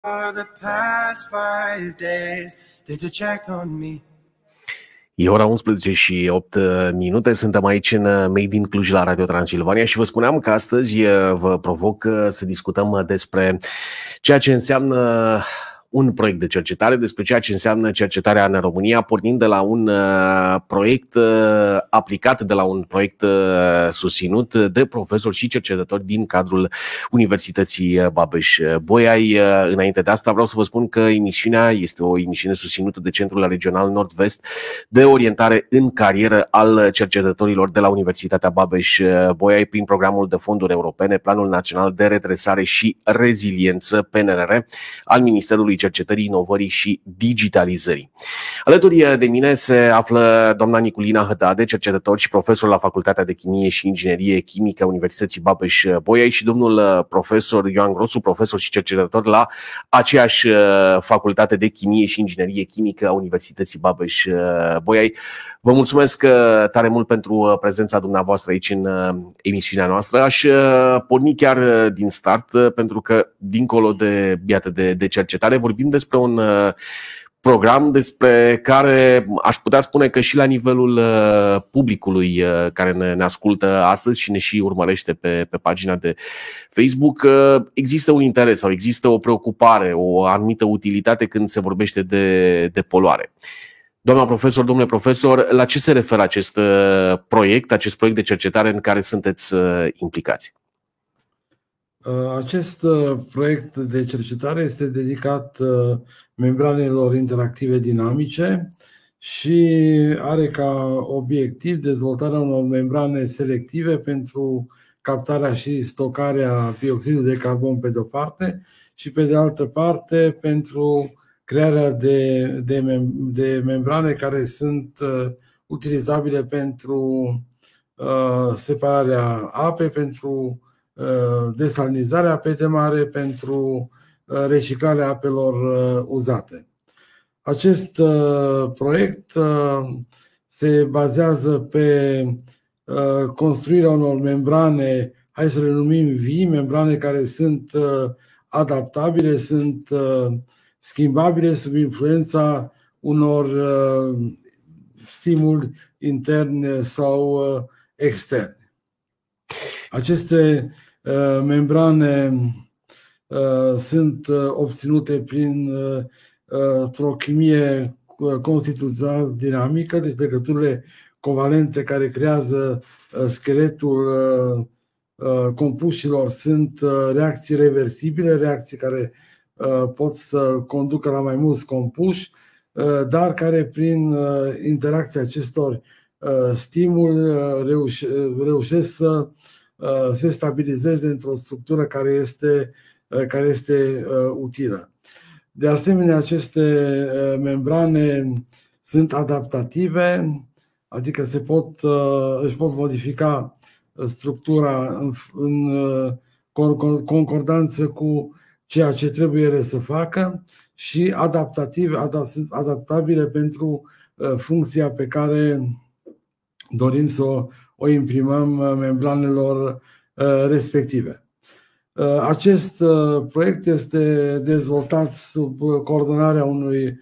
For the past 5 days, did you check on me? E ora 11 și 8 minute, suntem aici în Made in Cluj la Radio Transilvania și vă spuneam că astăzi vă provoc să discutăm despre ceea ce înseamnă un proiect de cercetare, despre ceea ce înseamnă cercetarea în România, pornind de la un proiect aplicat, de la un proiect susținut de profesori și cercetători din cadrul Universității Babeș-Bolyai. Înainte de asta vreau să vă spun că emisiunea este o emisiune susținută de Centrul Regional Nord-Vest de Orientare în Carieră al cercetătorilor de la Universitatea Babeș-Bolyai prin programul de fonduri europene, Planul Național de Redresare și Reziliență, PNRR, al Ministerului Cercetării, Inovării și Digitalizării. Alături de mine se află doamna Niculina Hădade, cercetător și profesor la Facultatea de Chimie și Inginerie Chimică a Universității Babeș-Bolyai și domnul profesor Ioan Grosu, profesor și cercetător la aceeași Facultate de Chimie și Inginerie Chimică a Universității Babeș-Bolyai. Vă mulțumesc tare mult pentru prezența dumneavoastră aici în emisiunea noastră. Aș porni chiar din start, pentru că dincolo de cercetare vorbim despre un program despre care aș putea spune că și la nivelul publicului care ne ascultă astăzi și ne și urmărește pe pagina de Facebook există un interes sau există o preocupare, o anumită utilitate când se vorbește de poluare. Doamna profesor, domnule profesor, la ce se referă acest proiect de cercetare în care sunteți implicați? Acest proiect de cercetare este dedicat membranelor interactive dinamice și are ca obiectiv dezvoltarea unor membrane selective pentru captarea și stocarea dioxidului de carbon pe de-o parte și pe de altă parte pentru crearea de membrane care sunt utilizabile pentru separarea apei, pentru desalinizarea apei de mare, pentru reciclarea apelor uzate. Acest proiect se bazează pe construirea unor membrane, hai să le numim vii, membrane care sunt adaptabile, sunt schimbabile sub influența unor stimuli interni sau externi. Aceste membrane sunt obținute printr-o chimie constituțional dinamică, deci legăturile covalente care creează scheletul compușilor sunt reacții reversibile, reacții care pot să conducă la mai mulți compuși, dar care prin interacția acestor stimuli reușesc să se stabilizeze într-o structură care este utilă. De asemenea, aceste membrane sunt adaptative, adică își pot modifica structura în concordanță cu ceea ce trebuie ele să facă și adaptabile pentru funcția pe care dorim să o imprimăm membranelor respective. Acest proiect este dezvoltat sub coordonarea unui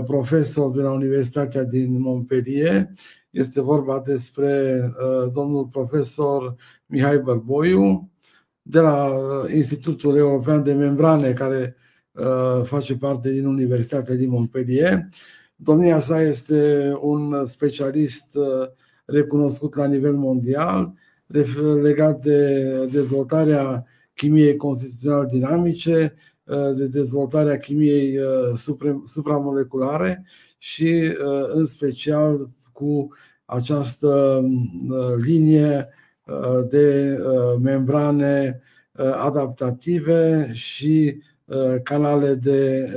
profesor de la Universitatea din Montpellier. Este vorba despre domnul profesor Mihai Bărboiu, de la Institutul European de Membrane, care face parte din Universitatea din Montpellier. Domnia sa este un specialist recunoscut la nivel mondial, legat de dezvoltarea chimiei constituțional dinamice, de dezvoltarea chimiei supramoleculare și în special cu această linie de membrane adaptative și canale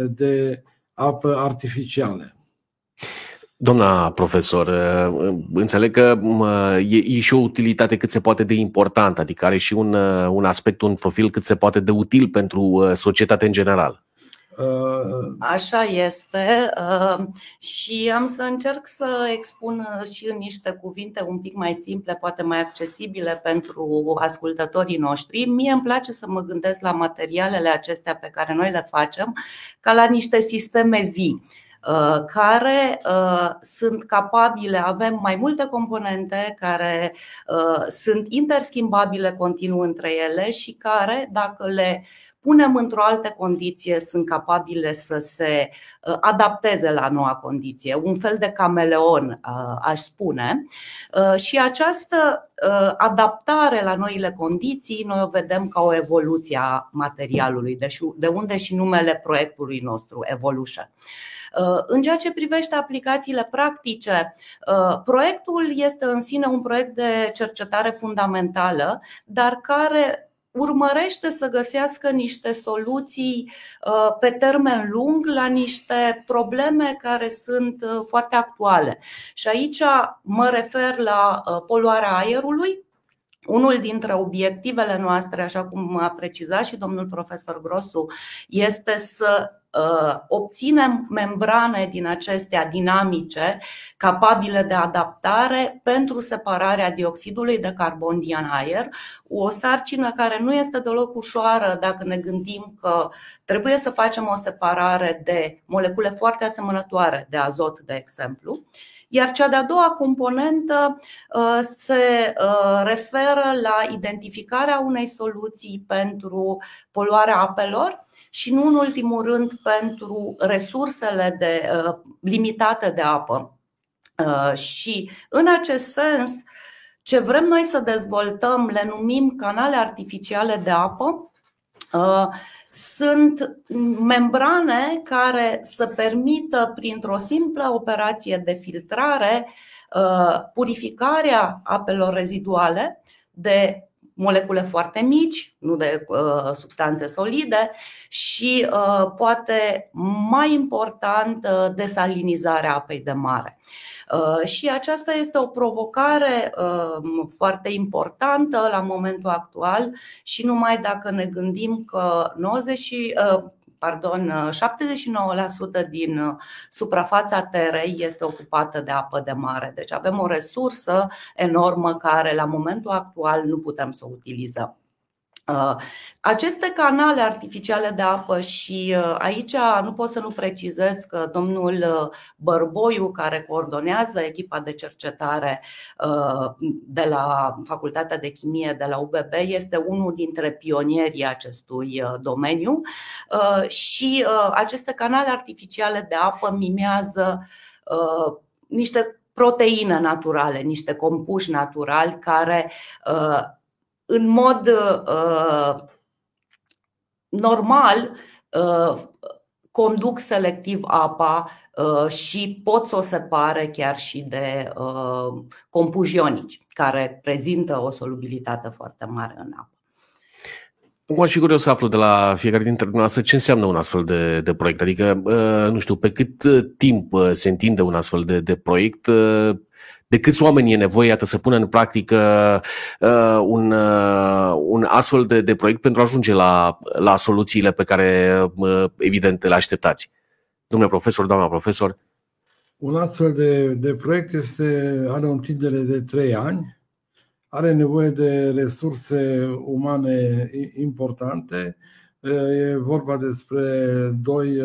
de apă artificiale. Doamna profesor, înțeleg că e și o utilitate cât se poate de importantă, adică are și un aspect, un profil cât se poate de util pentru societate în general. Așa este și am să încerc să expun și în niște cuvinte un pic mai simple, poate mai accesibile pentru ascultătorii noștri. Mie îmi place să mă gândesc la materialele acestea pe care noi le facem ca la niște sisteme vii care sunt capabile, avem mai multe componente care sunt interschimbabile continuu între ele și care, dacă le punem într-o altă condiție, sunt capabile să se adapteze la noua condiție, un fel de cameleon, aș spune. Și această adaptare la noile condiții noi o vedem ca o evoluție a materialului, de unde și numele proiectului nostru, Evolution. În ceea ce privește aplicațiile practice, proiectul este în sine un proiect de cercetare fundamentală, dar care urmărește să găsească niște soluții pe termen lung la niște probleme care sunt foarte actuale. Și aici mă refer la poluarea aerului. Unul dintre obiectivele noastre, așa cum a precizat și domnul profesor Grosu, este să obținem membrane din acestea dinamice, capabile de adaptare pentru separarea dioxidului de carbon din aer. O sarcină care nu este deloc ușoară dacă ne gândim că trebuie să facem o separare de molecule foarte asemănătoare de azot, de exemplu. Iar cea de-a doua componentă se referă la identificarea unei soluții pentru poluarea apelor și nu în ultimul rând pentru resursele limitate de apă. Și în acest sens, ce vrem noi să dezvoltăm le numim canale artificiale de apă. Sunt membrane care să permită, printr-o simplă operație de filtrare, purificarea apelor reziduale de molecule foarte mici, nu de substanțe solide și, poate mai important, desalinizarea apei de mare. Și aceasta este o provocare foarte importantă la momentul actual și numai dacă ne gândim că 79% din suprafața Terei este ocupată de apă de mare. Deci avem o resursă enormă care la momentul actual nu putem să o utilizăm. Aceste canale artificiale de apă, și aici nu pot să nu precizez că domnul Bărboiu, care coordonează echipa de cercetare de la Facultatea de Chimie de la UBB, este unul dintre pionierii acestui domeniu și aceste canale artificiale de apă mimează niște proteine naturale, niște compuși naturali care în mod normal conduc selectiv apa și pot să o separe chiar și de compuși ionici, care prezintă o solubilitate foarte mare în apă. Acum aș fi curios să aflu de la fiecare dintre dumneavoastră ce înseamnă un astfel de proiect. Adică, nu știu, pe cât timp se întinde un astfel de proiect, de câți oameni e nevoie, iată, să pună în practică un astfel de proiect pentru a ajunge la soluțiile pe care, evident, le așteptați? Domnule profesor, doamna profesor. Un astfel de proiect are o întindere de 3 ani, are nevoie de resurse umane importante. E vorba despre 2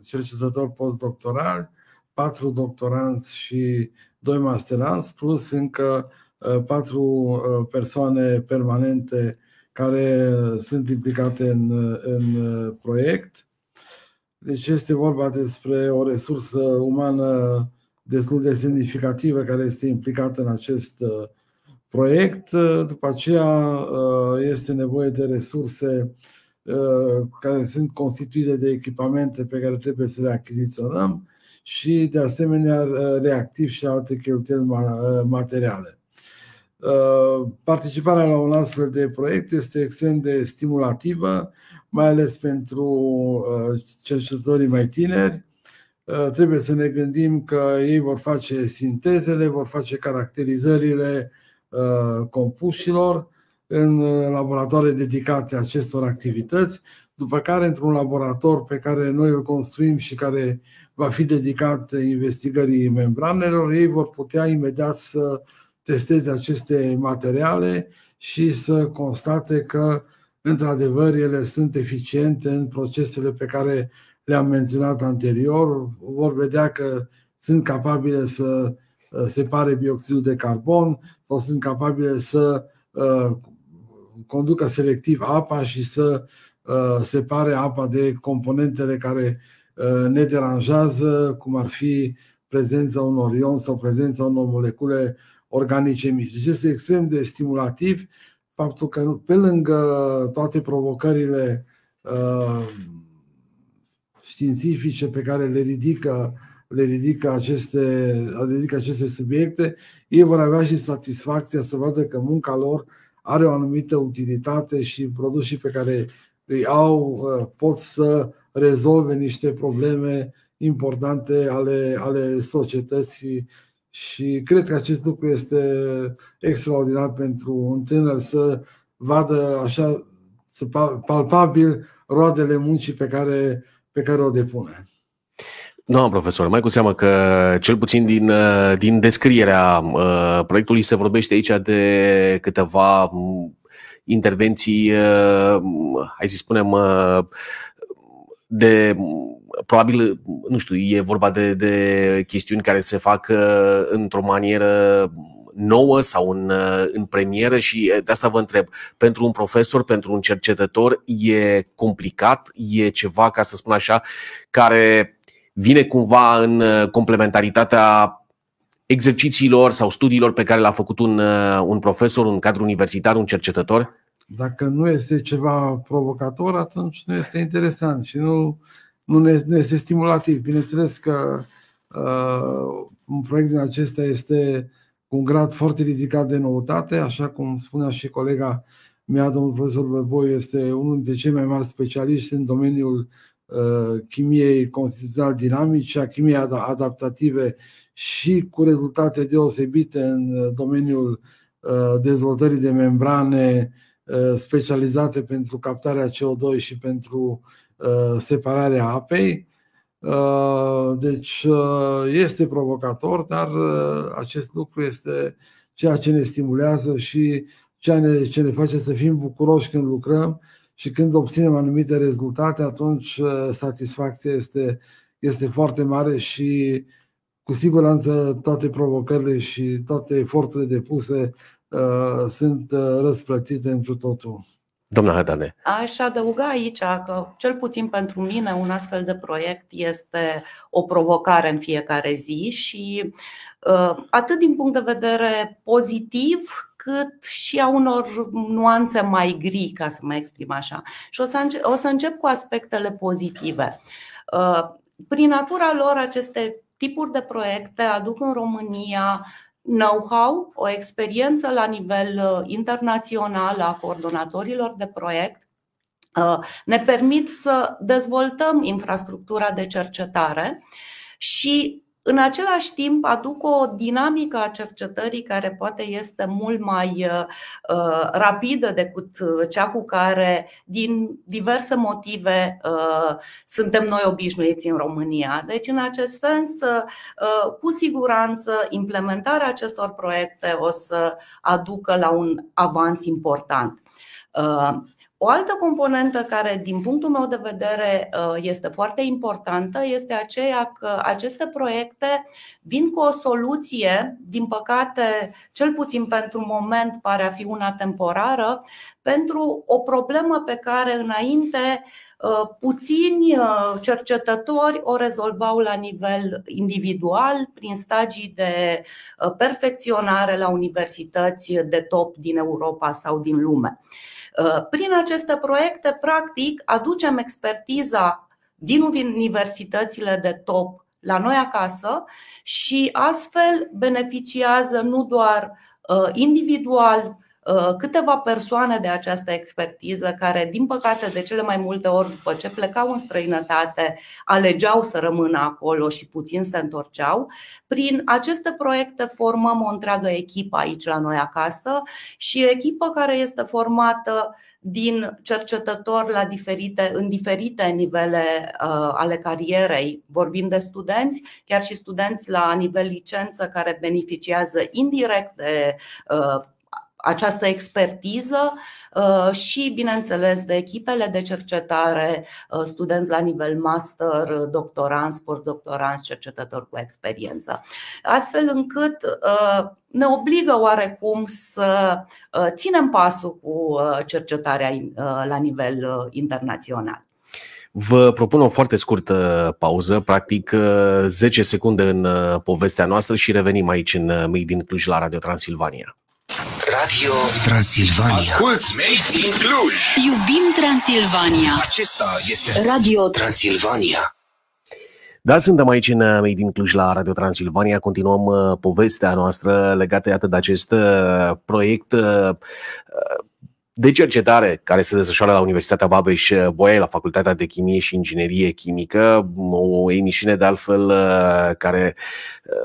cercetători postdoctorali, 4 doctoranți și 2 masteranți, plus încă 4 persoane permanente care sunt implicate în proiect. Deci este vorba despre o resursă umană destul de semnificativă care este implicată în acest proiect. După aceea este nevoie de resurse care sunt constituite de echipamente pe care trebuie să le achiziționăm și, de asemenea, reactivi și alte cheltuieli materiale. Participarea la un astfel de proiect este extrem de stimulativă, mai ales pentru cercetătorii mai tineri. Trebuie să ne gândim că ei vor face sintezele, vor face caracterizările compușilor în laboratoare dedicate acestor activități. după care într-un laborator pe care noi îl construim și care va fi dedicat investigării membranelor, ei vor putea imediat să testeze aceste materiale și să constate că într-adevăr ele sunt eficiente în procesele pe care le-am menționat anterior. Vor vedea că sunt capabile să separe bioxidul de carbon sau sunt capabile să conducă selectiv apa și să separe apa de componentele care ne deranjează, cum ar fi prezența unor ioni sau prezența unor molecule organice mici. Deci este extrem de stimulativ faptul că pe lângă toate provocările științifice pe care le ridică aceste subiecte, ei vor avea și satisfacția să vadă că munca lor are o anumită utilitate și produsii pe care îi au pot să rezolve niște probleme importante ale societății și cred că acest lucru este extraordinar pentru un tânăr să vadă așa palpabil roadele muncii pe care o depune. Doamna profesor, mai cu seamă că cel puțin din descrierea proiectului se vorbește aici de câteva intervenții, hai să spunem, de probabil, nu știu, e vorba de chestiuni care se fac într-o manieră nouă sau în premieră și de asta vă întreb, pentru un profesor, pentru un cercetător, e complicat, e ceva, ca să spun așa, care vine cumva în complementaritatea exercițiilor sau studiilor pe care le-a făcut un profesor, un cadru universitar, un cercetător? Dacă nu este ceva provocator, atunci nu este interesant și nu este stimulativ. Bineînțeles că un proiect din acesta este cu un grad foarte ridicat de noutate, așa cum spunea și colega mea, domnul profesor Bărboi, este unul dintre cei mai mari specialiști în domeniul chimiei constituțional dinamice, a chimiei adaptative și cu rezultate deosebite în domeniul dezvoltării de membrane specializate pentru captarea CO2 și pentru separarea apei. Deci este provocator, dar acest lucru este ceea ce ne stimulează și ceea ce ne face să fim bucuroși când lucrăm și când obținem anumite rezultate, atunci satisfacția este foarte mare și cu siguranță toate provocările și toate eforturile depuse sunt răsplătite întru totul. Doamna Hadane. Aș adăuga aici că, cel puțin pentru mine, un astfel de proiect este o provocare în fiecare zi și atât din punct de vedere pozitiv, cât și a unor nuanțe mai gri, ca să mă exprim așa. Și o să încep cu aspectele pozitive. Prin natura lor, aceste tipuri de proiecte aduc în România know-how, o experiență la nivel internațional a coordonatorilor de proiect, ne permit să dezvoltăm infrastructura de cercetare și în același timp aduc o dinamică a cercetării care poate este mult mai rapidă decât cea cu care, din diverse motive, suntem noi obișnuiți în România. Deci, în acest sens, cu siguranță, implementarea acestor proiecte o să aducă la un avans important. O altă componentă care, din punctul meu de vedere, este foarte importantă este aceea că aceste proiecte vin cu o soluție, din păcate, cel puțin pentru moment pare a fi una temporară, pentru o problemă pe care înainte puțini cercetători o rezolvau la nivel individual, prin stagii de perfecționare la universități de top din Europa sau din lume. Prin aceste proiecte, practic, aducem expertiza din universitățile de top la noi acasă și astfel beneficiază nu doar individual câteva persoane de această expertiză care, din păcate, de cele mai multe ori, după ce plecau în străinătate, alegeau să rămână acolo și puțin se întorceau. Prin aceste proiecte formăm o întreagă echipă aici la noi acasă și echipă care este formată din cercetători în diferite nivele ale carierei. Vorbim de studenți, chiar și studenți la nivel licență care beneficiază indirect de această expertiză și, bineînțeles, de echipele de cercetare, studenți la nivel master, doctoranți, postdoctoranți, cercetători cu experiență. Astfel încât ne obligă oarecum să ținem pasul cu cercetarea la nivel internațional. Vă propun o foarte scurtă pauză, practic 10 secunde în povestea noastră și revenim aici în Made in Cluj la Radio Transilvania. Radio Transilvania. Asculți Made in Cluj. Iubim Transilvania. Acesta este Radio Transilvania. Da, suntem aici în Made in Cluj la Radio Transilvania. Continuăm povestea noastră legată, iată, de acest proiect de cercetare care se desfășoară la Universitatea Babeș-Bolyai, la Facultatea de Chimie și Inginerie Chimică, o emisiune de altfel care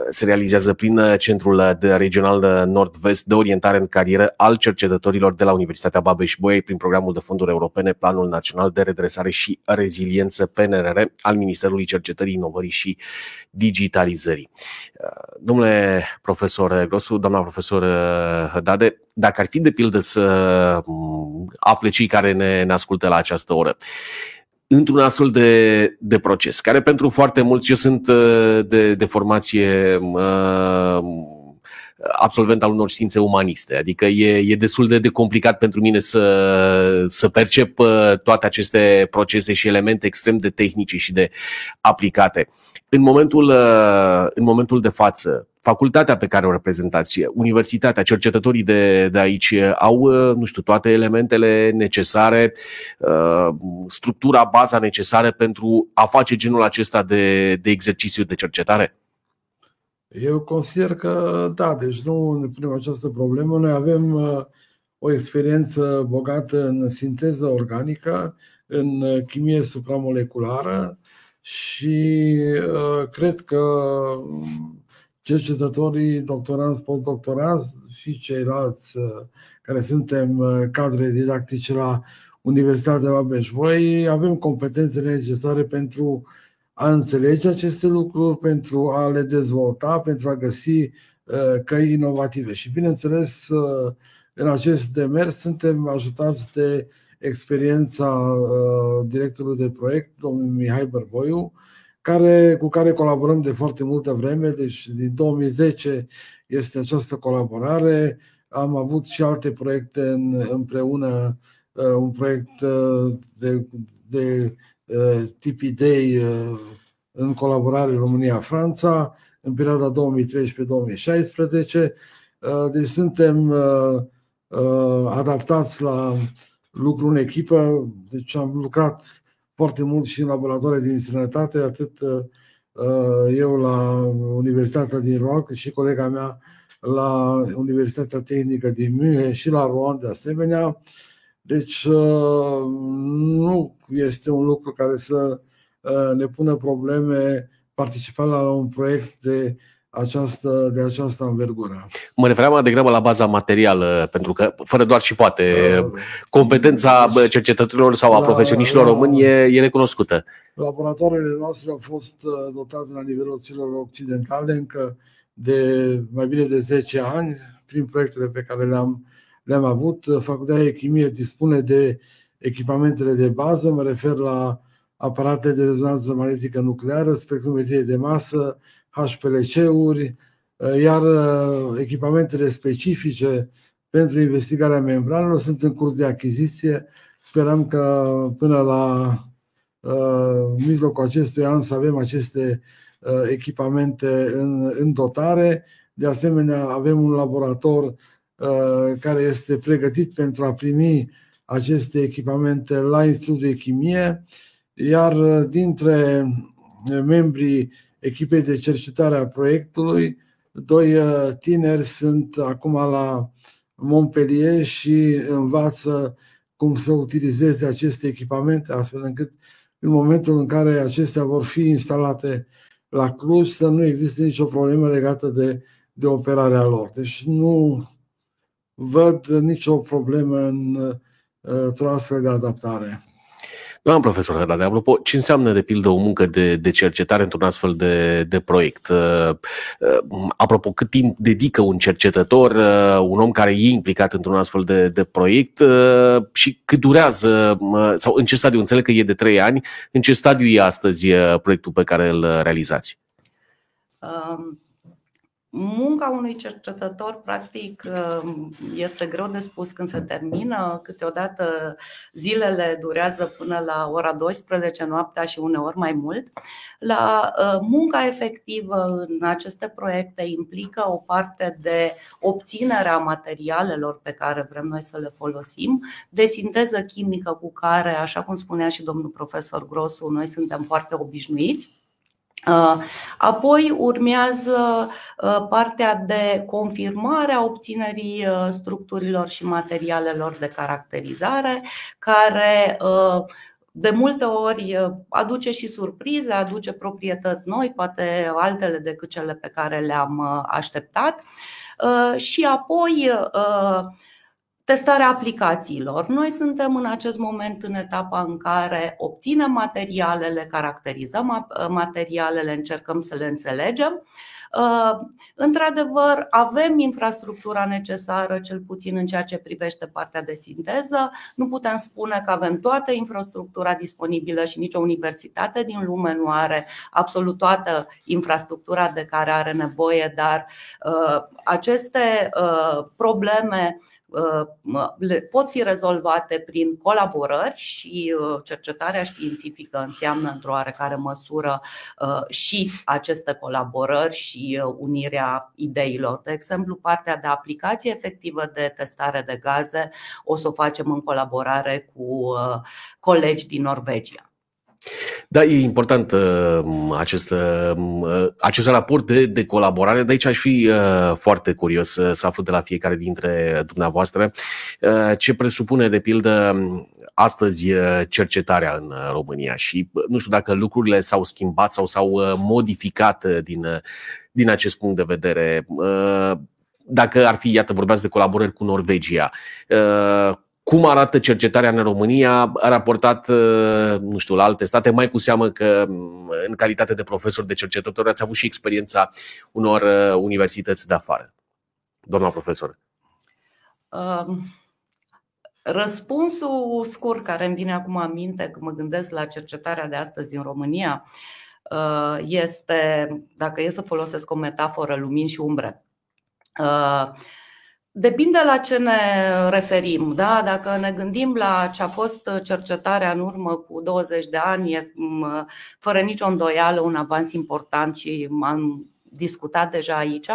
se realizează prin Centrul Regional Nord-Vest de Orientare în Carieră al cercetătorilor de la Universitatea Babeș-Bolyai prin programul de fonduri europene, Planul Național de Redresare și Reziliență, PNRR, al Ministerului Cercetării, Inovării și Digitalizării. Domnule profesor Grosu, doamna profesor Hădade, dacă ar fi de pildă să afle cei care ne ascultă la această oră, într-un astfel de proces, care pentru foarte mulți, eu sunt de formație absolvent al unor științe umaniste, adică e destul de complicat pentru mine să percep toate aceste procese și elemente extrem de tehnice și de aplicate. În momentul de față, facultatea pe care o reprezentați, universitatea, cercetătorii de aici au, nu știu, toate elementele necesare, structura, baza necesară pentru a face genul acesta de exercițiu de cercetare? Eu consider că da, deci nu ne punem această problemă. Noi avem o experiență bogată în sinteză organică, în chimie supramoleculară și cred că cercetătorii, doctoranți, postdoctoranți și ceilalți care suntem cadre didactice la Universitatea Babeș-Bolyai avem competențele necesare pentru a înțelege aceste lucruri, pentru a le dezvolta, pentru a găsi căi inovative. Și bineînțeles, în acest demers suntem ajutați de experiența directorului de proiect, domnul Mihai Bărboiu, cu care colaborăm de foarte multă vreme, deci din 2010 este această colaborare. Am avut și alte proiecte împreună, un proiect de tip idei în colaborare România-Franța în perioada 2013-2016. Deci suntem adaptați la lucru în echipă, deci am lucrat foarte mult și în laboratoare din străinătate, atât eu la Universitatea din Rouen, cât și colega mea la Universitatea Tehnică din München și la Rouen de asemenea. Deci nu este un lucru care să ne pună probleme participa la un proiect de această învergură. Mă refeream mai degrabă la baza materială, pentru că fără doar și poate competența cercetătorilor sau a profesioniștilor români e recunoscută. Laboratoarele noastre au fost dotate la nivelul celor occidentale încă de mai bine de 10 ani prin proiectele pe care le-am avut. Facultatea de Chimie dispune de echipamentele de bază, mă refer la aparate de rezonanță magnetică nucleară, spectrometrie de masă, HPLC-uri, iar echipamentele specifice pentru investigarea membranelor sunt în curs de achiziție. Sperăm că până la mijlocul acestui an să avem aceste echipamente în dotare. De asemenea, avem un laborator care este pregătit pentru a primi aceste echipamente la Institutul de Chimie, iar dintre membrii echipei de cercetare a proiectului, 2 tineri sunt acum la Montpellier și învață cum să utilizeze aceste echipamente, astfel încât în momentul în care acestea vor fi instalate la Cluj să nu existe nicio problemă legată de operarea lor. Deci nu văd nicio problemă într-o astfel de adaptare. Doamna profesor Hădade, apropo, ce înseamnă de pildă o muncă de cercetare într-un astfel de proiect? Apropo, cât timp dedică un cercetător, un om care e implicat într-un astfel de proiect și cât durează, sau în ce stadiu, înțeleg că e de 3 ani, în ce stadiu e astăzi proiectul pe care îl realizați? Munca unui cercetător, practic, este greu de spus când se termină. Câteodată zilele durează până la ora 12 noaptea și uneori mai mult. Munca efectivă în aceste proiecte implică o parte de obținerea materialelor pe care vrem noi să le folosim, de sinteză chimică cu care, așa cum spunea și domnul profesor Grosu, noi suntem foarte obișnuiți. Apoi urmează partea de confirmare a obținerii structurilor și materialelor de caracterizare, care de multe ori aduce și surprize, aduce proprietăți noi, poate altele decât cele pe care le-am așteptat. Și apoi testarea aplicațiilor. Noi suntem în acest moment în etapa în care obținem materialele, caracterizăm materialele, încercăm să le înțelegem. Într-adevăr, avem infrastructura necesară, cel puțin în ceea ce privește partea de sinteză. Nu putem spune că avem toată infrastructura disponibilă și nicio universitate din lume nu are absolut toată infrastructura de care are nevoie, dar aceste probleme pot fi rezolvate prin colaborări și cercetarea științifică înseamnă într-o oarecare măsură și aceste colaborări și unirea ideilor. De exemplu, partea de aplicație efectivă de testare de gaze o să o facem în colaborare cu colegi din Norvegia. Da, e important acest raport de colaborare. De aici aș fi foarte curios să aflu de la fiecare dintre dumneavoastră ce presupune, de pildă, astăzi cercetarea în România și nu știu dacă lucrurile s-au schimbat sau s-au modificat din acest punct de vedere. Dacă ar fi, iată, vorbeați de colaborări cu Norvegia, cum arată cercetarea în România raportat, nu știu, la alte state, mai cu seamă că în calitate de profesor, de cercetător, ați avut și experiența unor universități de afară. Doamna profesor. Răspunsul scurt care îmi vine acum în minte când mă gândesc la cercetarea de astăzi din România este, dacă e să folosesc o metaforă, lumini și umbre. Depinde la ce ne referim, da? Dacă ne gândim la ce a fost cercetarea în urmă cu 20 de ani, e fără nicio îndoială un avans important și am discutat deja aici.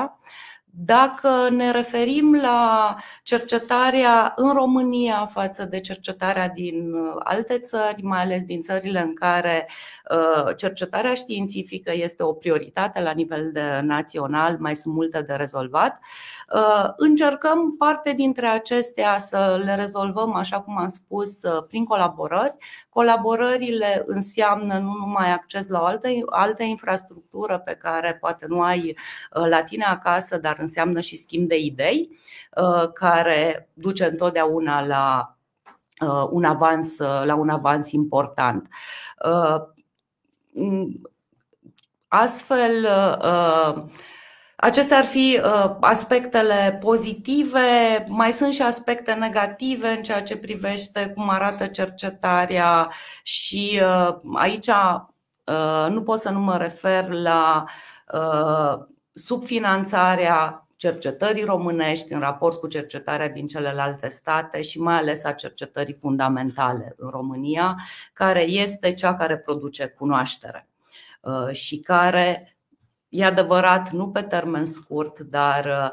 Dacă ne referim la cercetarea în România față de cercetarea din alte țări, mai ales din țările în care cercetarea științifică este o prioritate la nivel național, mai sunt multe de rezolvat, încercăm parte dintre acestea să le rezolvăm, așa cum am spus, prin colaborări. Colaborările înseamnă nu numai acces la o altă infrastructură pe care poate nu ai la tine acasă, dar înseamnă și schimb de idei, care duce întotdeauna la un avans important. Astfel, acestea ar fi aspectele pozitive. Mai sunt și aspecte negative în ceea ce privește cum arată cercetarea și aici nu pot să nu mă refer la subfinanțarea cercetării românești în raport cu cercetarea din celelalte state și mai ales a cercetării fundamentale în România, care este cea care produce cunoaștere și care, e adevărat, nu pe termen scurt, dar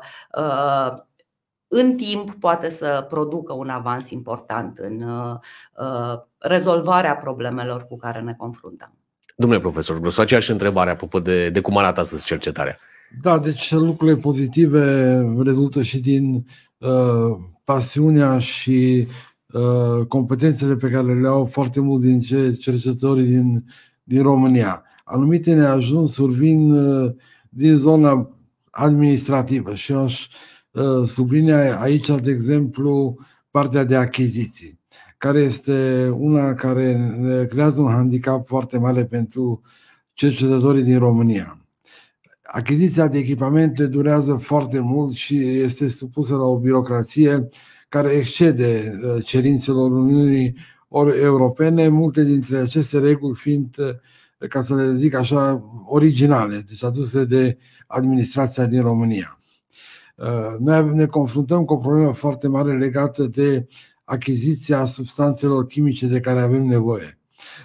în timp poate să producă un avans important în rezolvarea problemelor cu care ne confruntăm. Domnule profesor Grosu, aceeași întrebare apropo de cum arată astăzi cercetarea. Da, deci lucrurile pozitive rezultă și din pasiunea și competențele pe care le au foarte mulți din cercetătorii din România. Anumite neajunsuri vin din zona administrativă și aș sublinia aici, de exemplu, partea de achiziții, care este una care creează un handicap foarte mare pentru cercetătorii din România. Achiziția de echipamente durează foarte mult și este supusă la o birocrație care excede cerințelor Uniunii Europene, multe dintre aceste reguli fiind, ca să le zic așa, originale, deci aduse de administrația din România. Noi ne confruntăm cu o problemă foarte mare legată de achiziția substanțelor chimice de care avem nevoie.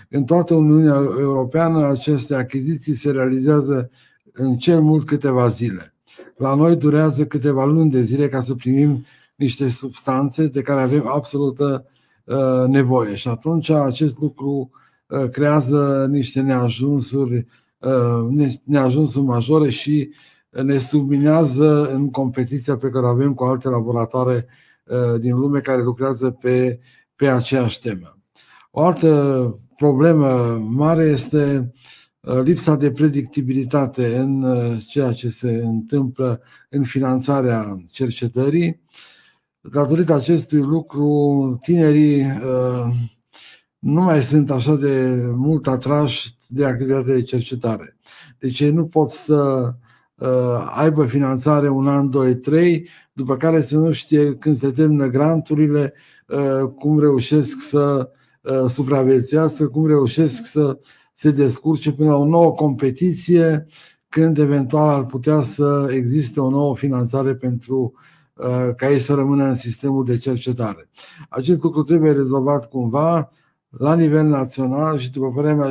În toată Uniunea Europeană aceste achiziții se realizează în cel mult câteva zile. La noi durează câteva luni de zile ca să primim niște substanțe de care avem absolută nevoie și atunci acest lucru creează niște neajunsuri majore și ne subminează în competiția pe care o avem cu alte laboratoare din lume care lucrează pe aceeași temă. O altă problemă mare este lipsa de predictibilitate în ceea ce se întâmplă în finanțarea cercetării. Datorită acestui lucru, tinerii nu mai sunt așa de mult atrași de activitatea de cercetare. Deci ei nu pot să aibă finanțare un an, 2, 3, după care să nu știe când se termină granturile, cum reușesc să supraviețuiască, cum reușesc să se descurce până la o nouă competiție, când eventual ar putea să existe o nouă finanțare pentru ca ei să rămână în sistemul de cercetare. Acest lucru trebuie rezolvat cumva la nivel național și, după părerea mea,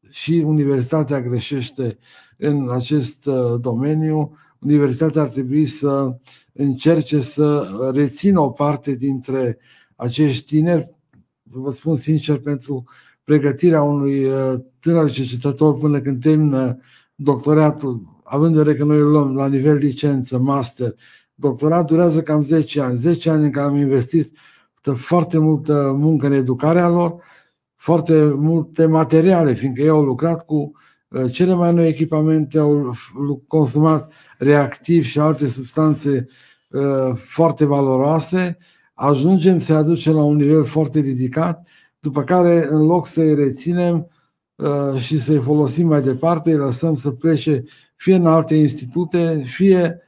și universitatea greșește în acest domeniu. Universitatea ar trebui să încerce să rețină o parte dintre acești tineri, vă spun sincer, pentru pregătirea unui tânăr cercetător până când termină doctoratul, având în vedere că noi îl luăm la nivel licență, master. Doctorat durează cam 10 ani. 10 ani în care am investit foarte multă muncă în educarea lor, foarte multe materiale, fiindcă ei au lucrat cu cele mai noi echipamente, au consumat reactivi și alte substanțe foarte valoroase, ajungem să aducem la un nivel foarte ridicat, după care, în loc să-i reținem și să-i folosim mai departe, îi lăsăm să plece fie în alte institute, fie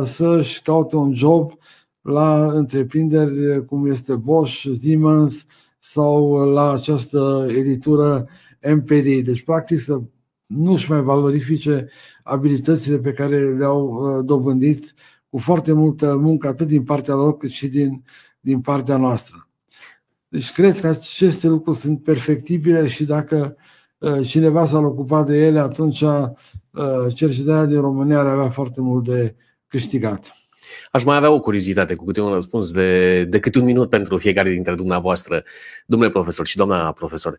să-și caute un job la întreprinderi cum este Bosch, Siemens sau la această editură MPD. Deci, practic, să nu-și mai valorifice abilitățile pe care le-au dobândit cu foarte multă muncă, atât din partea lor cât și din partea noastră. Deci cred că aceste lucruri sunt perfectibile și dacă cineva s-ar ocupa de ele, atunci cercetarea din România ar avea foarte mult de câștigat. Aș mai avea o curiozitate cu câte un răspuns de câte un minut pentru fiecare dintre dumneavoastră, domnule profesor și doamna profesor.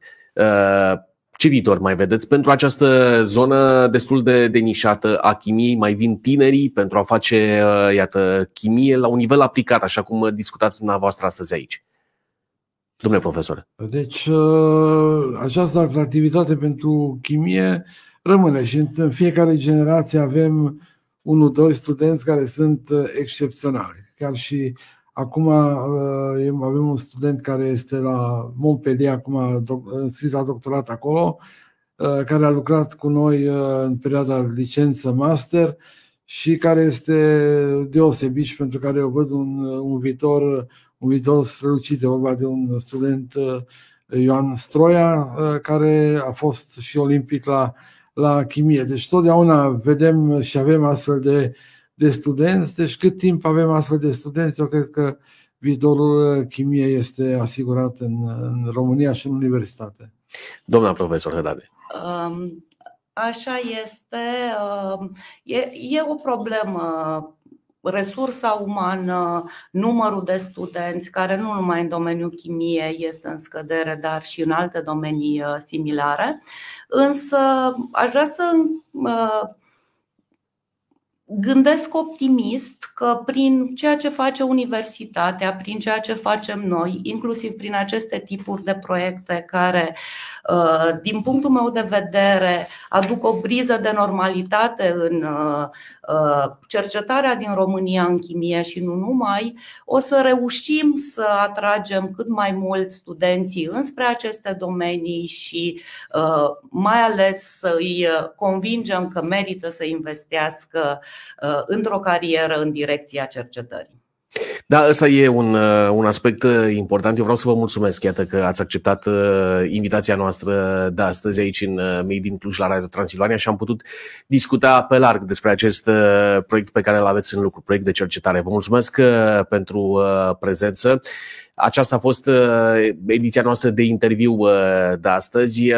Ce viitor mai vedeți pentru această zonă destul de nișată a chimiei? Mai vin tinerii pentru a face, iată, chimie la un nivel aplicat, așa cum discutați dumneavoastră astăzi aici? Domnule profesor. Deci, această atractivitate pentru chimie rămâne și în fiecare generație avem 1-2 studenți care sunt excepționali. Chiar și acum avem un student care este la Montpellier, acum înscris la doctorat acolo, care a lucrat cu noi în perioada licență-master și care este deosebit și pentru care eu văd un viitor strălucit. E vorba de un student, Ioan Stroia, care a fost și olimpic la chimie. Deci totdeauna vedem și avem astfel de studenți. Deci cât timp avem astfel de studenți, eu cred că viitorul chimiei este asigurat în România și în universitate. Doamna profesor Hădade. Așa este. E o problemă. Resursa umană, numărul de studenți, care nu numai în domeniul chimiei este în scădere, dar și în alte domenii similare. Însă aș vrea să gândesc optimist că prin ceea ce face universitatea, prin ceea ce facem noi, inclusiv prin aceste tipuri de proiecte care, din punctul meu de vedere, aduc o briză de normalitate în cercetarea din România în chimie și nu numai, o să reușim să atragem cât mai mulți studenții înspre aceste domenii și mai ales să îi convingem că merită să investească într-o carieră în direcția cercetării. Da, ăsta e un aspect important. Eu vreau să vă mulțumesc, iată, că ați acceptat invitația noastră de astăzi aici în Made in Cluj la Radio Transilvania și am putut discuta pe larg despre acest proiect pe care îl aveți în lucru, proiect de cercetare. Vă mulțumesc pentru prezență. Aceasta a fost ediția noastră de interviu de astăzi.